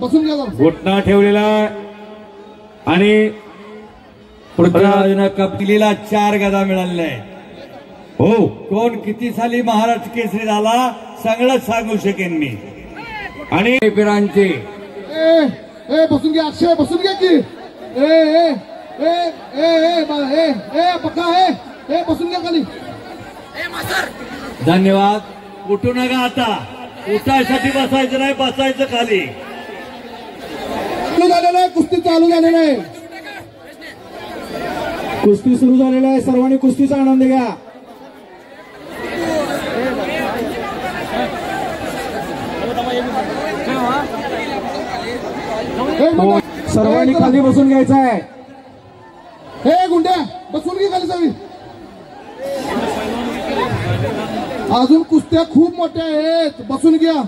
बसून घ्या. घोटणा ठेवलेला आणि पृथ्वीराजनं कपिलीला 4 गदा मिळालेल्या आहे. हो, कोण किती साली महाराष्ट्र केसरी झाला सगळं सांगू शकेन मी. आणि पिरांचे बसून घ्या. अक्षय बसून घ्या की. पक्का बसून घ्या खाली. धन्यवाद. उठू नका आता. उठायसाठी बसायचं नाही, बसायचं खाली. चालू झालेलं आहे, कुस्ती चालू झालेलं आहे. कुस्ती सुरू झालेला आहे. सर्वांनी कुस्तीचा आनंद घ्या. सर्वांनी खाली बसून घ्यायचं आहे. हे गुंड्या बसून घे खाली सगळी. अजून कुस्त्या खूप मोठ्या आहेत, बसून घ्या.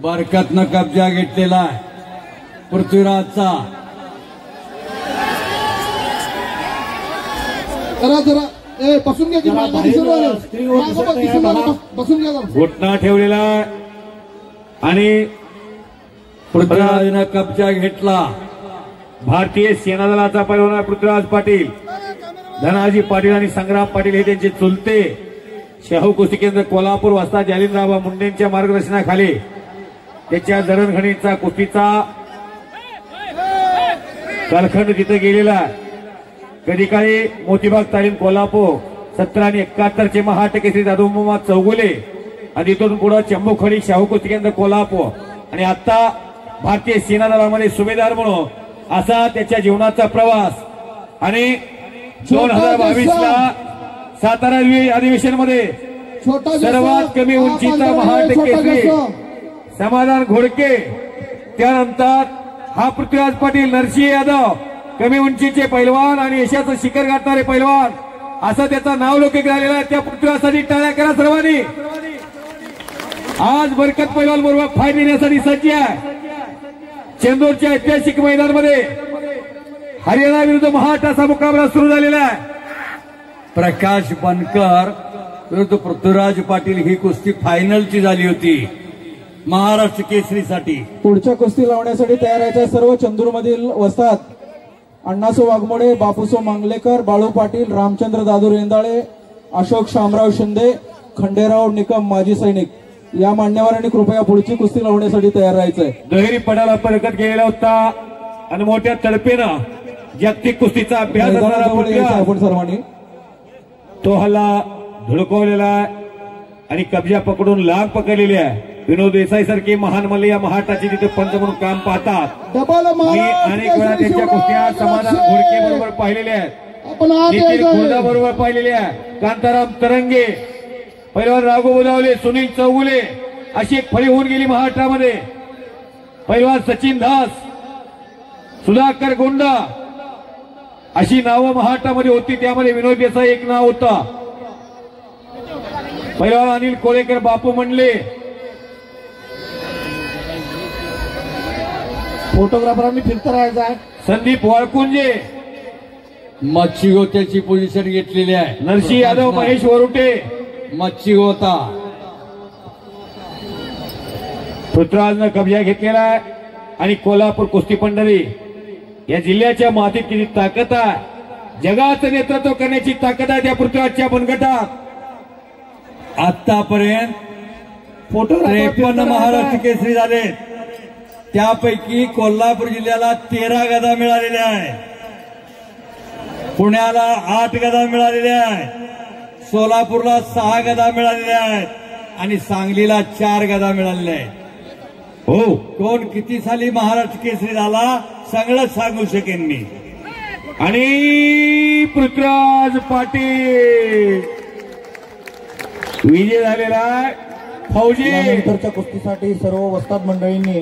बरकतनं कब्जा घेतलेला आहे पृथ्वीराजचा. जरा बसून घ्या. बसून घ्या. घोटणा ठेवलेला आणि पृथ्वीराजनं कब्जा घेतला. भारतीय सेना दलाचा पैलवान पृथ्वीराज पाटील, धनाजी पाटील आणि संग्राम पाटील हे त्यांचे चुलते. शाहू कुस्ती केंद्र कोल्हापूर वाजता जालिंदराव मुंडेंच्या मार्गदर्शनाखाली त्याच्या जडणघडणीचा कुस्तीचा कालखंड तिथे गेलेला. कधी काळी मोतीबाग तालीम कोल्हापूर 17 आणि 71 चे महाराष्ट्र केसरी दादू मोहम्मद चौगुले आणि तिथून पुढे चंबुखडी शाहू कुस्ती केंद्र कोल्हापूर आणि आता भारतीय सेना दलामध्ये सुभेदार म्हणून असा त्याच्या जीवनाचा प्रवास. आणि 2022 ला सातारा अधिवेशन मध्ये सर्वात कमी उंचीचा महाराष्ट्र केसरी समाधान घोडके. त्यानंतर हा पृथ्वीराज पाटील, नरसिंह यादव कमी उंचीचे पैलवान आणि यशाचं शिखर गाठणारे पैलवान असं त्याचं नाव लौकिक झालेलं आहे. त्या पृथ्वीराजसाठी टाळ्या करा सर्वांनी. आज बरकत पैलवान बरोबर फाय देण्यासाठी सज्ज आहे. चेंदूरच्या ऐतिहासिक मैदानामध्ये हरियाणा विरुद्ध महाराष्ट्राचा मुकाबला सुरू झालेला आहे. प्रकाश बनकर विरुद्ध पृथ्वीराज पाटील ही कुस्ती फायनलची झाली होती महाराष्ट्र केसरीसाठी. पुढच्या कुस्ती लावण्यासाठी तयार आहे सर्व चंदूरमधील वस्तात अण्णासो वाघमोडे, बापूसो मांगलेकर, बाळू पाटील, रामचंद्र दादू रेंदाळे, अशोक शामराव शिंदे, खंडेराव निकम माजी सैनिक या मान्यवरांनी कृपया पुढची कुस्ती लावण्यासाठी तयार राहायचंय. दुहेरी पडाला परकत गेलेला होता आणि मोठ्या तडपेनं जागतिक कुस्तीचा अभ्यास आपण सर्वांनी तो हल्ला धुडकवलेला आणि कब्जा पकडून लांब पकडलेली आहे. विनोद देसाई सारखे महान मल्ल या महाराष्ट्राचे तिथे पंच म्हणून काम पाहतात. मी अनेक वेळा त्यांच्या कुस्त्या समाधान घोडके बरोबर पाहिलेल्या आहेत, नितीन खुर्दा बरोबर पाहिलेल्या आहे. कांताराम तरंगे, पैलवान राघव बुधावले, सुनील चौगुले अशी एक फळी होऊन गेली महाराष्ट्रामध्ये. पैलवान सचिन दास, सुधाकर गुंडा अशी नावं महाराष्ट्रामध्ये होती. त्यामध्ये विनोद देसाई एक नाव होता. पैलवान अनिल कोळेकर, बापू मंडले, फोटोग्राफरांनी फिरत राहायचं आहे. संदीप वाळकुंजे मच्छी गोत्याची पोझिशन घेतलेली आहे. नरसिंह यादव, महेश वरुटे मच्छी गोता. पृथ्वीराजनं कब्जा घेतलेला आहे आणि कोल्हापूर कुस्ती पंढरी या जिल्ह्याच्या मातीत किती ताकद आहे, जगाचं नेतृत्व करण्याची ताकद आहे त्या पृथ्वीराजच्या बनगटात. आतापर्यंत 53 महाराष्ट्र केसरी झाले, त्यापैकी कोल्हापूर जिल्ह्याला 13 गदा मिळालेल्या आहे, पुण्याला 8 गदा मिळालेल्या आहेत, सोलापूरला 6 गदा मिळालेल्या आहेत आणि सांगलीला 4 गदा मिळालेल्या आहेत. हो, कोण किती साली महाराष्ट्र केसरी झाला सगळं सांगू शकेन मी. आणि पृथ्वीराज पाटील विजय झालेला आहे. फौजी नंतरच्या कुस्तीसाठी सर्व वस्ताद मंडळींनी